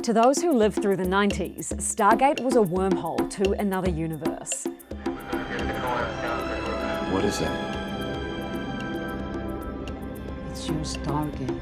To those who lived through the 90s, Stargate was a wormhole to another universe. What is that? It's your Stargate.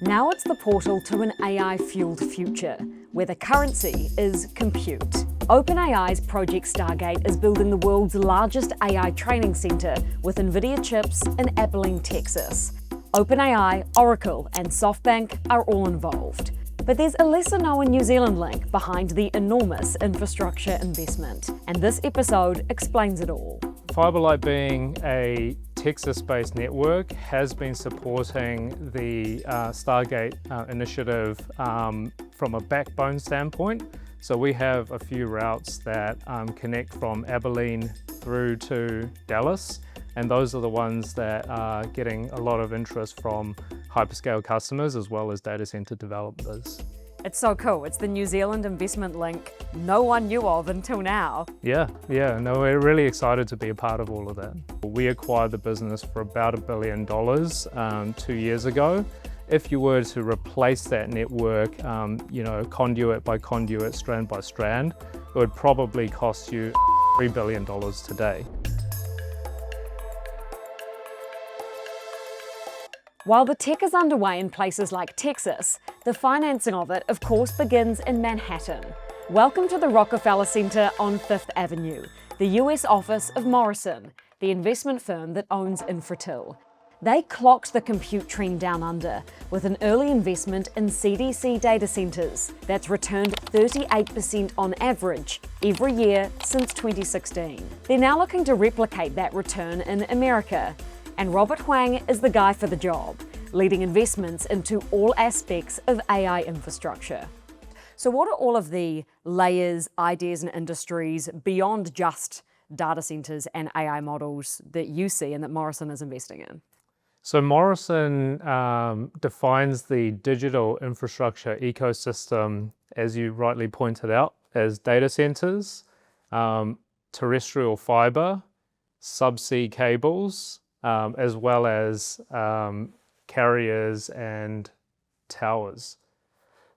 Now it's the portal to an AI-fueled future, where the currency is compute. OpenAI's Project Stargate is building the world's largest AI training center with NVIDIA chips in Abilene, Texas. OpenAI, Oracle, and SoftBank are all involved. But there's a lesser-known New Zealand link behind the enormous infrastructure investment, and this episode explains it all. Fiberlight, being a Texas-based network, has been supporting the Stargate initiative from a backbone standpoint. So we have a few routes that connect from Abilene through to Dallas, and those are the ones that are getting a lot of interest from hyperscale customers as well as data center developers. It's so cool. It's the New Zealand investment link no one knew of until now. Yeah, no, we're really excited to be a part of all of that. We acquired the business for about $1 billion 2 years ago. If you were to replace that network, conduit by conduit, strand by strand, it would probably cost you $3 billion today. While the tech is underway in places like Texas, the financing of it, of course, begins in Manhattan. Welcome to the Rockefeller Center on 5th Avenue, the US office of Morrison, the investment firm that owns Infratil. They clocked the compute trend down under with an early investment in CDC data centers that's returned 38% on average every year since 2016. They're now looking to replicate that return in America. And Robert Huang is the guy for the job, leading investments into all aspects of AI infrastructure. So what are all of the layers, ideas, and industries beyond just data centers and AI models that you see and that Morrison is investing in? So Morrison defines the digital infrastructure ecosystem, as you rightly pointed out, as data centers, terrestrial fiber, subsea cables, as well as carriers and towers.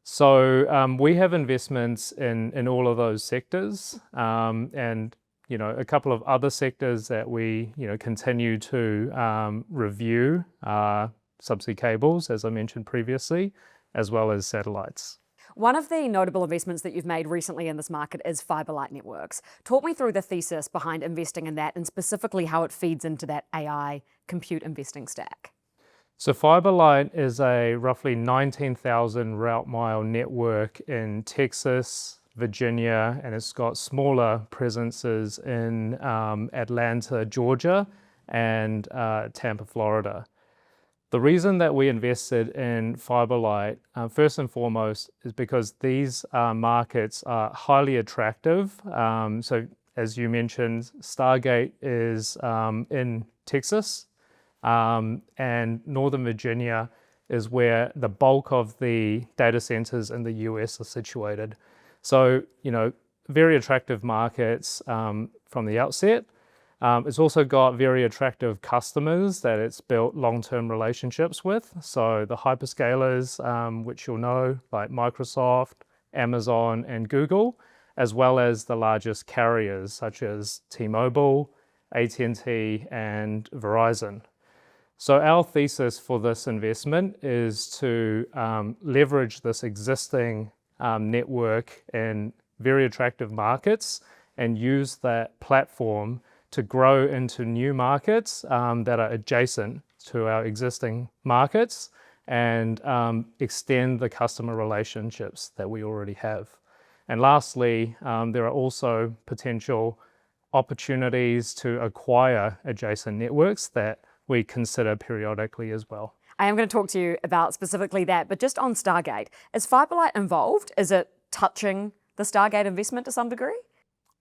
So we have investments in all of those sectors, and a couple of other sectors that we continue to review are subsea cables, as I mentioned previously, as well as satellites. One of the notable investments that you've made recently in this market is Fiberlight Networks. Talk me through the thesis behind investing in that and specifically how it feeds into that AI compute investing stack. So Fiberlight is a roughly 19,000 route mile network in Texas, Virginia, and it's got smaller presences in Atlanta, Georgia, and Tampa, Florida. The reason that we invested in Fiberlight, first and foremost, is because these markets are highly attractive. So as you mentioned, Stargate is in Texas, and Northern Virginia is where the bulk of the data centers in the US are situated. So, very attractive markets from the outset. It's also got very attractive customers that it's built long-term relationships with. So the hyperscalers, which you'll know, like Microsoft, Amazon, and Google, as well as the largest carriers such as T-Mobile, AT&T, and Verizon. So our thesis for this investment is to leverage this existing network in very attractive markets and use that platform to grow into new markets that are adjacent to our existing markets and extend the customer relationships that we already have. And lastly, there are also potential opportunities to acquire adjacent networks that we consider periodically as well. I am going to talk to you about specifically that, but just on Stargate, is Fiberlight involved? Is it touching the Stargate investment to some degree?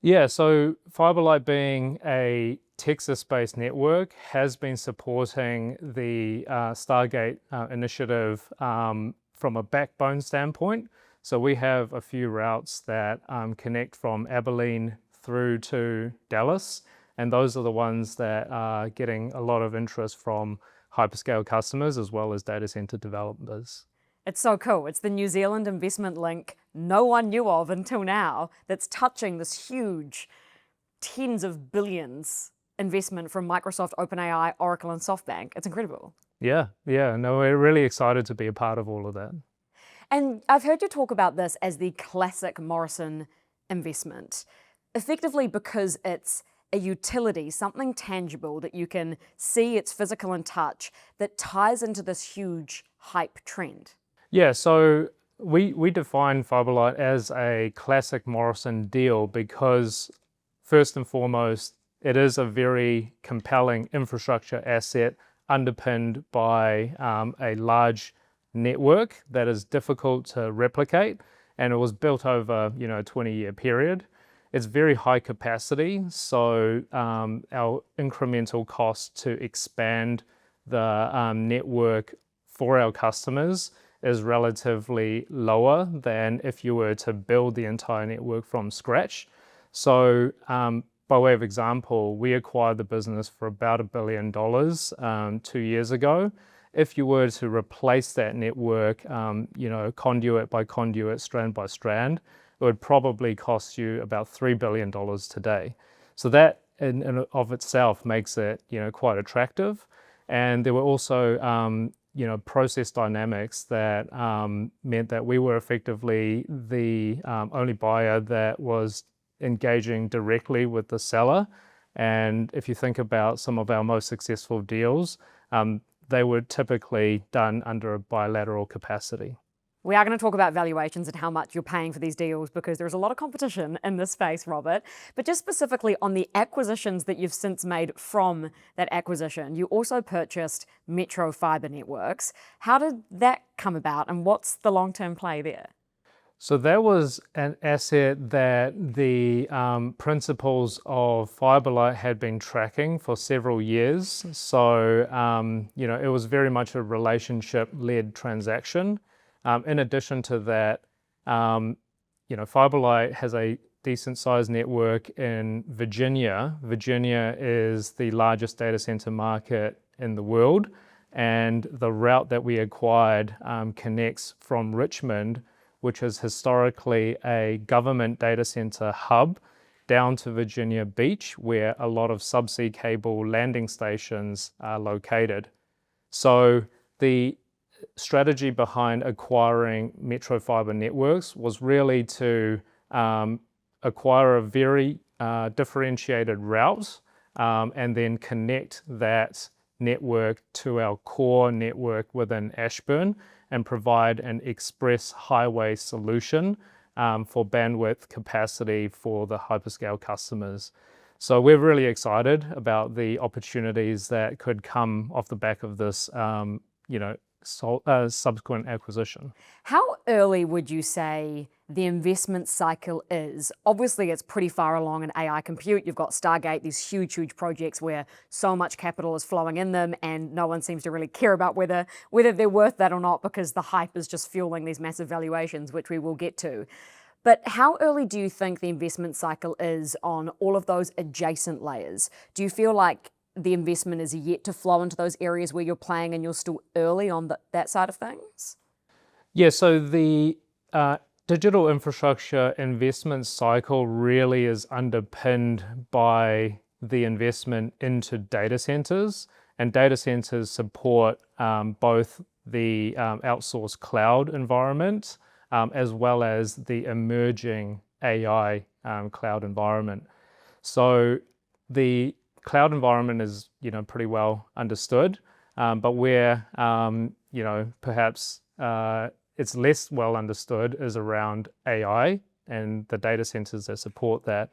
Yeah, so Fiberlight, being a Texas-based network, has been supporting the Stargate initiative from a backbone standpoint. So we have a few routes that connect from Abilene through to Dallas, and those are the ones that are getting a lot of interest from hyperscale customers as well as data center developers. It's so cool. It's the New Zealand investment link no one knew of until now that's touching this huge tens of billions investment from Microsoft, OpenAI, Oracle, and SoftBank. It's incredible. Yeah, no, we're really excited to be a part of all of that. And I've heard you talk about this as the classic Morrison investment, effectively because it's a utility, something tangible that you can see, it's physical and touch, that ties into this huge hype trend. Yeah, so we define Fiberlight as a classic Morrison deal because, first and foremost, it is a very compelling infrastructure asset underpinned by a large network that is difficult to replicate, and it was built over a 20-year period. It's very high capacity, so our incremental cost to expand the network for our customers is relatively lower than if you were to build the entire network from scratch. So by way of example, we acquired the business for about $1 billion 2 years ago. If you were to replace that network, conduit by conduit, strand by strand, it would probably cost you about $3 billion today. So that in and of itself makes it, quite attractive. And there were also, process dynamics that meant that we were effectively the only buyer that was engaging directly with the seller. And if you think about some of our most successful deals, they were typically done under a bilateral capacity. We are going to talk about valuations and how much you're paying for these deals because there's a lot of competition in this space, Robert. But just specifically on the acquisitions that you've since made from that acquisition, you also purchased Metro Fiber Networks. How did that come about and what's the long-term play there? So that was an asset that the principals of Fiberlight had been tracking for several years. So, it was very much a relationship-led transaction. In addition to that, Fiberlight has a decent-sized network in Virginia. Virginia is the largest data center market in the world, and the route that we acquired connects from Richmond, which is historically a government data center hub, down to Virginia Beach, where a lot of subsea cable landing stations are located. So the strategy behind acquiring Metro Fiber Networks was really to acquire a very differentiated route and then connect that network to our core network within Ashburn and provide an express highway solution for bandwidth capacity for the hyperscale customers. So we're really excited about the opportunities that could come off the back of this, subsequent acquisition. How early would you say the investment cycle is? Obviously, it's pretty far along in AI compute. You've got Stargate, these huge, huge projects where so much capital is flowing in them and no one seems to really care about whether they're worth that or not because the hype is just fueling these massive valuations, which we will get to. But how early do you think the investment cycle is on all of those adjacent layers? Do you feel like the investment is yet to flow into those areas where you're playing and you're still early on that side of things? Yeah, so the digital infrastructure investment cycle really is underpinned by the investment into data centers, and data centers support both the outsourced cloud environment as well as the emerging AI cloud environment. So the cloud environment is, pretty well understood, but where, perhaps it's less well understood is around AI and the data centers that support that.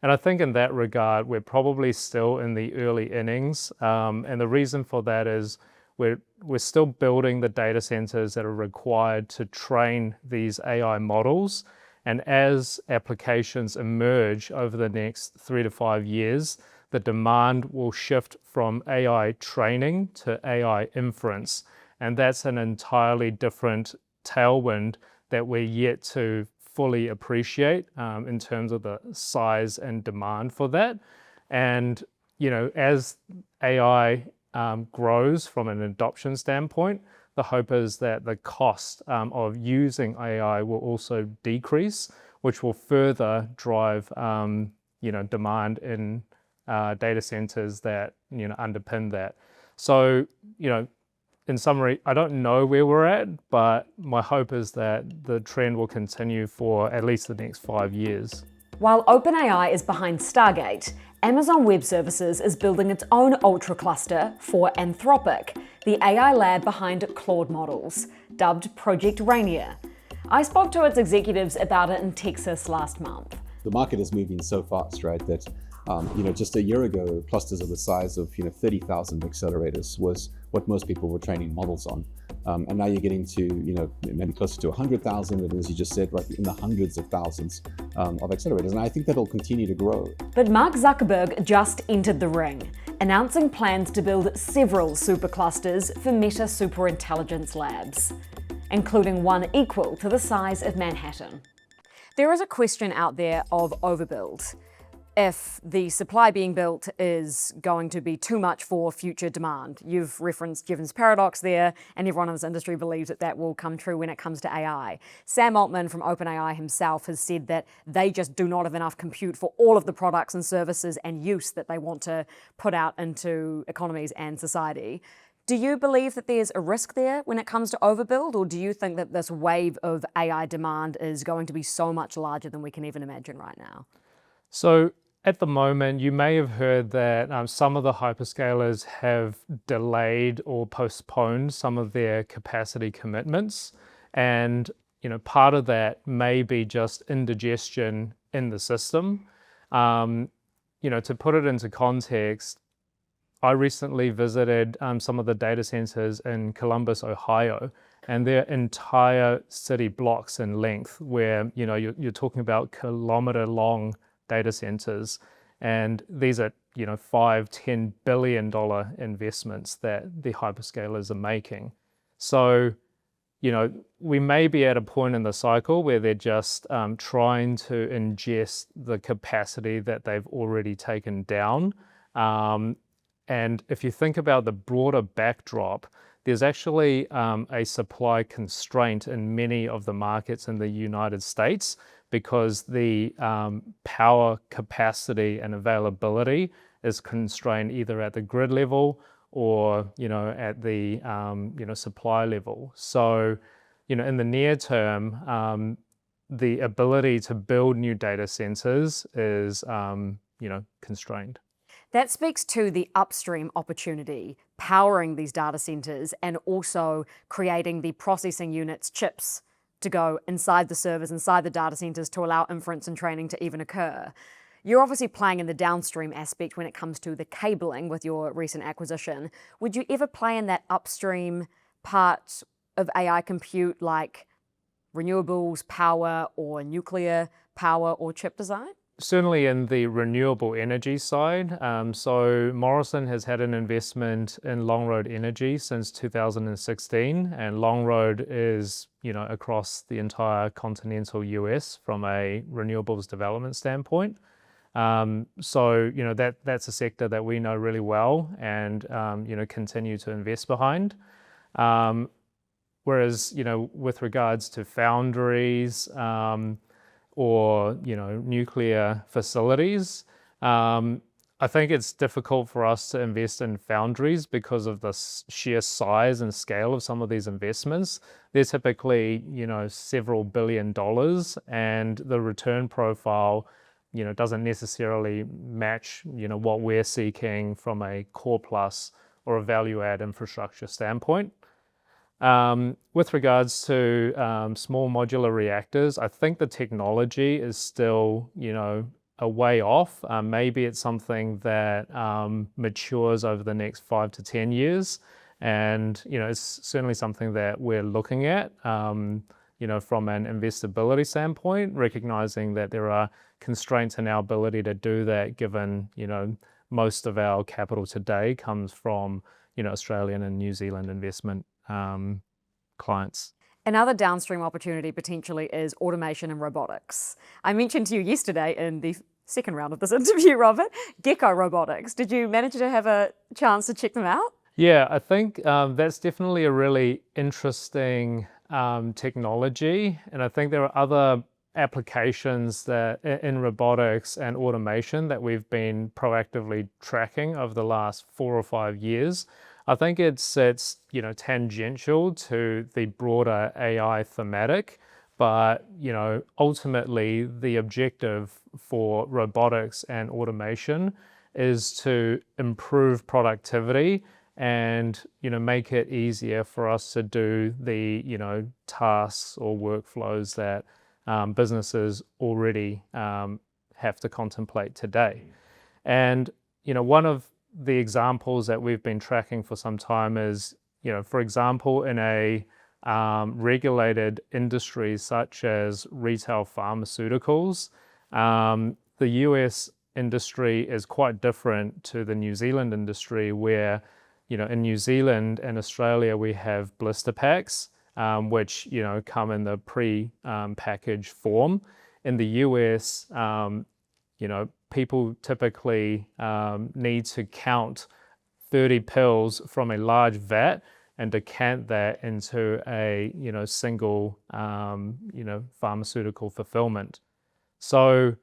And I think in that regard, we're probably still in the early innings. And the reason for that is we're still building the data centers that are required to train these AI models. And as applications emerge over the next 3 to 5 years, the demand will shift from AI training to AI inference. And that's an entirely different tailwind that we're yet to fully appreciate in terms of the size and demand for that. And, as AI grows from an adoption standpoint, the hope is that the cost of using AI will also decrease, which will further drive demand in data centers that underpin that. So in summary, I don't know where we're at, but my hope is that the trend will continue for at least the next 5 years. While OpenAI is behind Stargate, Amazon Web Services is building its own ultra cluster for Anthropic, the AI lab behind Claude models, dubbed Project Virgninia. I spoke to its executives about it in Texas last month. The market is moving so fast, right, that just a year ago, clusters of the size of 30,000 accelerators was what most people were training models on. And now you're getting to maybe closer to 100,000, and as you just said, right, in the hundreds of thousands of accelerators. And I think that'll continue to grow. But Mark Zuckerberg just entered the ring, announcing plans to build several superclusters for Meta Superintelligence Labs, including one equal to the size of Manhattan. There is a question out there of overbuild. If the supply being built is going to be too much for future demand. You've referenced Jevons paradox there, and everyone in this industry believes that that will come true when it comes to AI. Sam Altman from OpenAI himself has said that they just do not have enough compute for all of the products and services and use that they want to put out into economies and society. Do you believe that there's a risk there when it comes to overbuild, or do you think that this wave of AI demand is going to be so much larger than we can even imagine right now? So at the moment, you may have heard that some of the hyperscalers have delayed or postponed some of their capacity commitments. And part of that may be just indigestion in the system. To put it into context, I recently visited some of the data centers in Columbus, Ohio, and they're entire city blocks in length where you're talking about kilometer-long data centers, and these are $5-10 billion investments that the hyperscalers are making. So we may be at a point in the cycle where they're just trying to ingest the capacity that they've already taken down. And if you think about the broader backdrop, there's actually a supply constraint in many of the markets in the United States because the power capacity and availability is constrained either at the grid level or at the supply level. So in the near term, the ability to build new data centers is constrained. That speaks to the upstream opportunity, powering these data centers and also creating the processing units, chips, to go inside the servers, inside the data centers to allow inference and training to even occur. You're obviously playing in the downstream aspect when it comes to the cabling with your recent acquisition. Would you ever play in that upstream part of AI compute like renewables, power, or nuclear power or chip design? Certainly in the renewable energy side. So Morrison has had an investment in Longroad Energy since 2016, and Longroad is, across the entire continental US from a renewables development standpoint. So that's a sector that we know really well and continue to invest behind. Whereas with regards to foundries, or nuclear facilities. I think it's difficult for us to invest in foundries because of the sheer size and scale of some of these investments. They're typically several $1 billion, and the return profile doesn't necessarily match what we're seeking from a core plus or a value add infrastructure standpoint. With regards to small modular reactors, I think the technology is still, a way off. Maybe it's something that matures over the next 5 to 10 years. And, it's certainly something that we're looking at, from an investability standpoint, recognizing that there are constraints in our ability to do that given, most of our capital today comes from, Australian and New Zealand investment clients. Another downstream opportunity potentially is automation and robotics. I mentioned to you yesterday in the second round of this interview, Robert, Gecko Robotics. Did you manage to have a chance to check them out? Yeah, I think that's definitely a really interesting technology, and I think there are other applications that in robotics and automation that we've been proactively tracking over the last 4 or 5 years. I think it's tangential to the broader AI thematic, but ultimately the objective for robotics and automation is to improve productivity and make it easier for us to do the tasks or workflows that businesses already have to contemplate today. And one of the examples that we've been tracking for some time is, for example, in a regulated industry such as retail pharmaceuticals, the US industry is quite different to the New Zealand industry, where in New Zealand and Australia we have blister packs, which come in the pre-packaged form. In the US, people typically need to count 30 pills from a large vat and decant that into a single pharmaceutical fulfillment. So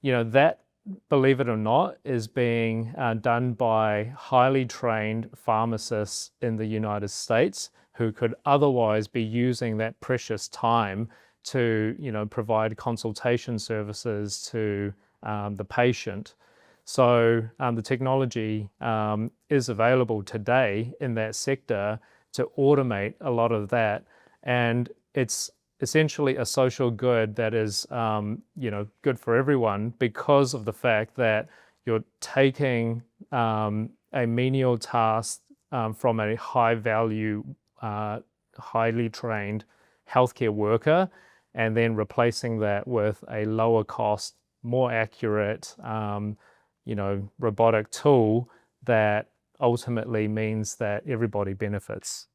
that, believe it or not, is being done by highly trained pharmacists in the United States who could otherwise be using that precious time to provide consultation services to the patient. So the technology is available today in that sector to automate a lot of that, and it's essentially a social good that is good for everyone, because of the fact that you're taking a menial task from a high value, highly trained healthcare worker, and then replacing that with a lower cost, more accurate robotic tool that ultimately means that everybody benefits.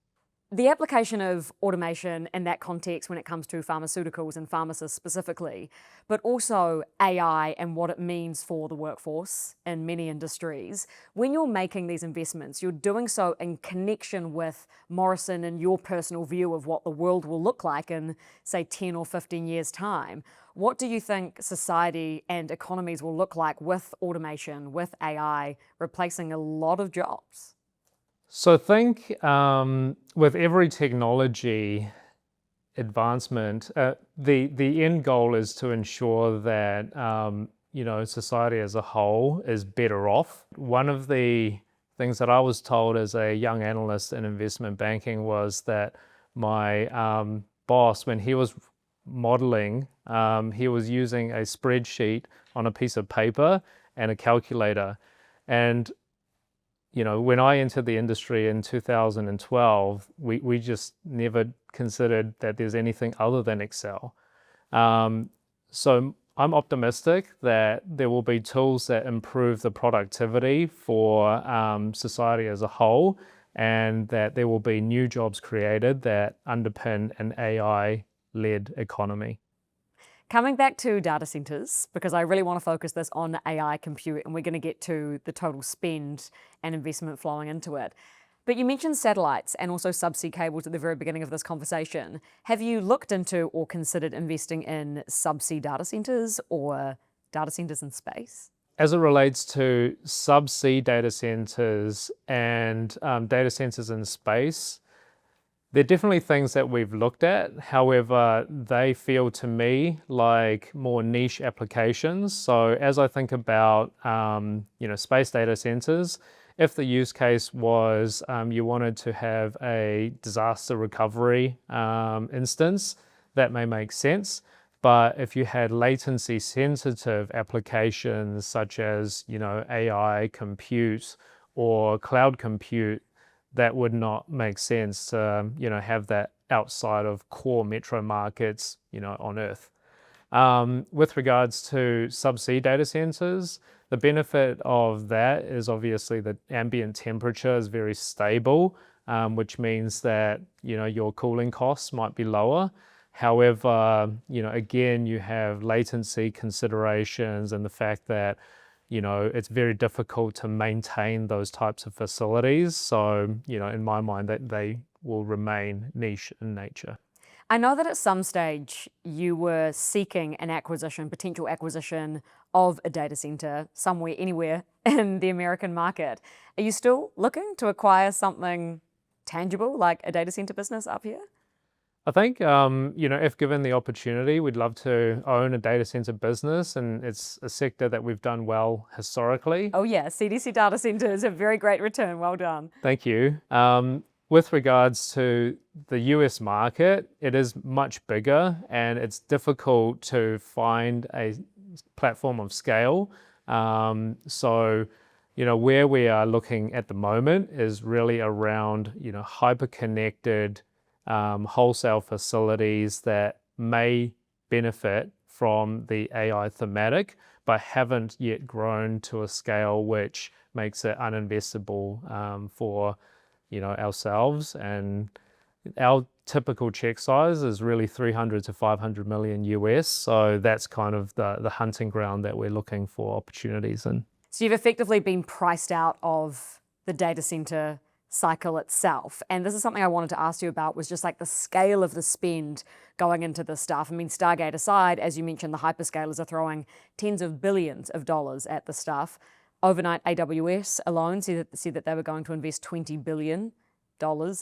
The application of automation in that context when it comes to pharmaceuticals and pharmacists specifically, but also AI and what it means for the workforce in many industries. When you're making these investments, you're doing so in connection with Morrison and your personal view of what the world will look like in, say, 10 or 15 years' time. What do you think society and economies will look like with automation, with AI, replacing a lot of jobs? So I think with every technology advancement, the end goal is to ensure that society as a whole is better off. One of the things that I was told as a young analyst in investment banking was that my boss, when he was modeling, he was using a spreadsheet on a piece of paper and a calculator. And when I entered the industry in 2012, we just never considered that there's anything other than Excel. So I'm optimistic that there will be tools that improve the productivity for society as a whole, and that there will be new jobs created that underpin an AI-led economy. Coming back to data centers, because I really want to focus this on AI compute, and we're going to get to the total spend and investment flowing into it. But you mentioned satellites and also subsea cables at the very beginning of this conversation. Have you looked into or considered investing in subsea data centers or data centers in space? As it relates to subsea data centers and data centers in space, they're definitely things that we've looked at. However, they feel to me like more niche applications. So as I think about space data centers, if the use case was you wanted to have a disaster recovery instance, that may make sense. But if you had latency sensitive applications such as AI compute or cloud compute, that would not make sense to have that outside of core metro markets on Earth. With regards to subsea data centers, the benefit of that is obviously that ambient temperature is very stable, which means that your cooling costs might be lower. However, again, you have latency considerations and the fact that it's very difficult to maintain those types of facilities. So, in my mind, that they will remain niche in nature. I know that at some stage you were seeking an potential acquisition of a data center somewhere, anywhere in the American market. Are you still looking to acquire something tangible like a data center business up here? I think, if given the opportunity, we'd love to own a data center business, and it's a sector that we've done well historically. Oh yeah, CDC data centers, a very great return. Well done. Thank you. With regards to the US market, it is much bigger and it's difficult to find a platform of scale. So, where we are looking at the moment is really around, hyper-connected wholesale facilities that may benefit from the AI thematic, but haven't yet grown to a scale which makes it uninvestable for ourselves. And our typical check size is really 300 to 500 million US. So that's kind of the hunting ground that we're looking for opportunities in. So you've effectively been priced out of the data center cycle itself. And this is something I wanted to ask you about, was just like the scale of the spend going into this stuff. I mean, Stargate aside, as you mentioned, the hyperscalers are throwing tens of billions of dollars at the stuff. Overnight, AWS alone said that they were going to invest $20 billion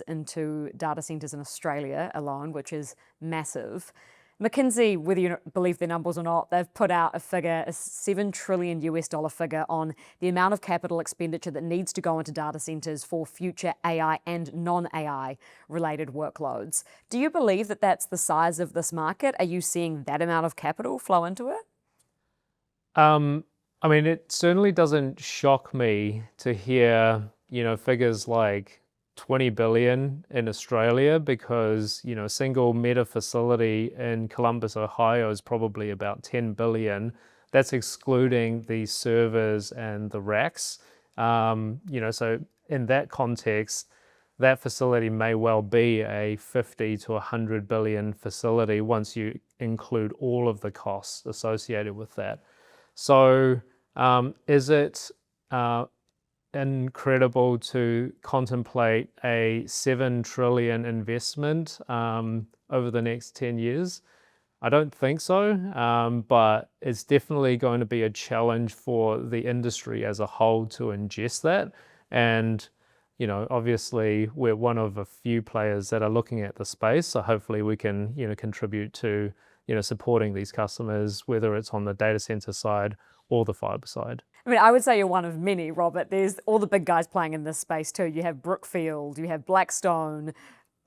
into data centers in Australia alone, which is massive. McKinsey, whether you believe their numbers or not, they've put out a figure, a $7 trillion figure on the amount of capital expenditure that needs to go into data centers for future AI and non-AI related workloads. Do you believe that that's the size of this market? Are you seeing that amount of capital flow into it? I mean, it certainly doesn't shock me to hear, figures like 20 billion in Australia, because, a single meta facility in Columbus, Ohio is probably about 10 billion. That's excluding the servers and the racks. So in that context, that facility may well be a 50 to 100 billion facility once you include all of the costs associated with that. So is it incredible to contemplate a 7 trillion investment over the next 10 years? I don't think so, but it's definitely going to be a challenge for the industry as a whole to ingest that. And, obviously we're one of a few players that are looking at the space. So hopefully we can, contribute to, supporting these customers, whether it's on the data center side or the fiber side. I mean, I would say you're one of many, Robert. There's all the big guys playing in this space too. You have Brookfield, you have Blackstone,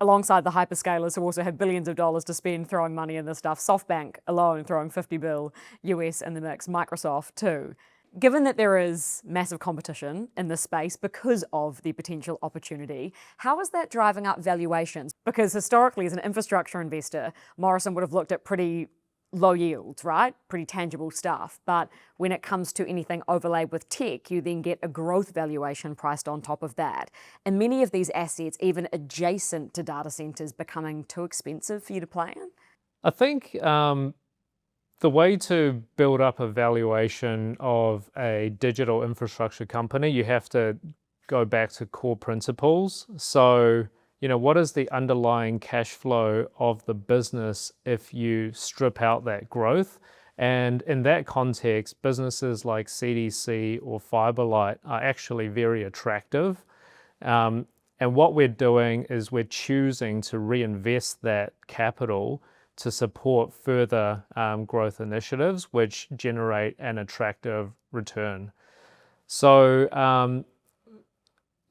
alongside the hyperscalers who also have billions of dollars to spend throwing money in this stuff. SoftBank alone throwing 50 bill US in the mix, Microsoft too. Given that there is massive competition in this space because of the potential opportunity, how is that driving up valuations? Because historically, as an infrastructure investor, Morrison would have looked at pretty low yields, right? Pretty tangible stuff. But when it comes to anything overlaid with tech, you then get a growth valuation priced on top of that. And many of these assets, even adjacent to data centers, becoming too expensive for you to play in? I think the way to build up a valuation of a digital infrastructure company, you have to go back to core principles. So, what is the underlying cash flow of the business if you strip out that growth? And in that context, businesses like CDC or Fiberlight are actually very attractive. And what we're doing is we're choosing to reinvest that capital to support further growth initiatives, which generate an attractive return. So,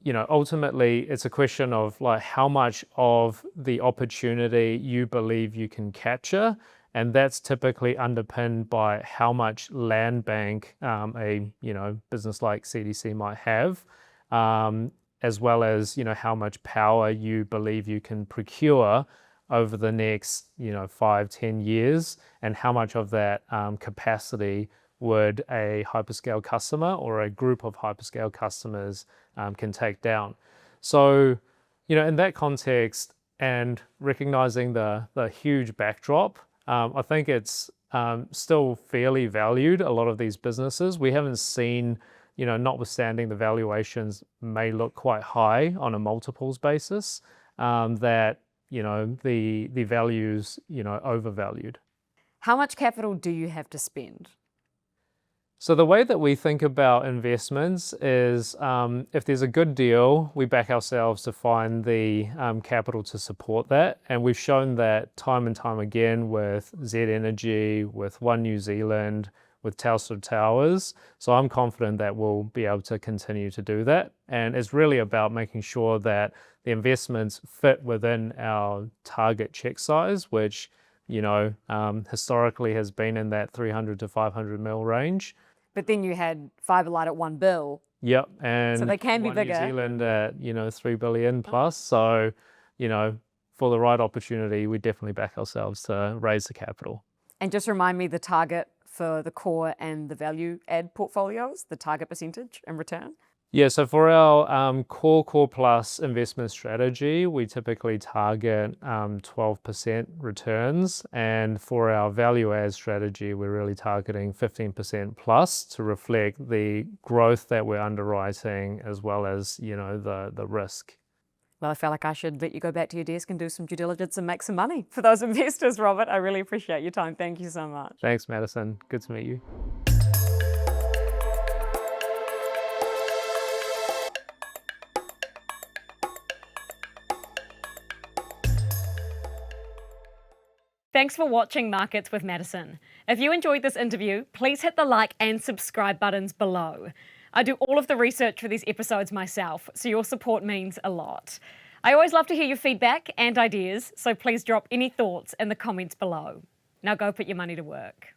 ultimately, it's a question of like how much of the opportunity you believe you can capture, and that's typically underpinned by how much land bank a business like CDC might have, as well as how much power you believe you can procure over the next 5-10 years, and how much of that capacity would a hyperscale customer or a group of hyperscale customers can take down. So, in that context and recognizing the huge backdrop, I think it's still fairly valued, a lot of these businesses. We haven't seen, notwithstanding the valuations may look quite high on a multiples basis, that, the value's, overvalued. How much capital do you have to spend? So the way that we think about investments is if there's a good deal, we back ourselves to find the capital to support that. And we've shown that time and time again with Z Energy, with One New Zealand, with Telstra Towers. So I'm confident that we'll be able to continue to do that. And it's really about making sure that the investments fit within our target check size, which historically has been in that 300 to 500 mil range. But then you had Fiberlight at $1 billion. Yep, and so they can be One bigger. New Zealand at 3 billion plus. So, for the right opportunity, we definitely back ourselves to raise the capital. And just remind me the target for the core and the value add portfolios, the target percentage and return. Yeah, so for our core plus investment strategy, we typically target 12% returns. And for our value add strategy, we're really targeting 15% plus to reflect the growth that we're underwriting as well as, the risk. Well, I felt like I should let you go back to your desk and do some due diligence and make some money for those investors, Robert. I really appreciate your time. Thank you so much. Thanks, Madison. Good to meet you. Thanks for watching Markets with Madison. If you enjoyed this interview, please hit the like and subscribe buttons below. I do all of the research for these episodes myself, so your support means a lot. I always love to hear your feedback and ideas, so please drop any thoughts in the comments below. Now go put your money to work.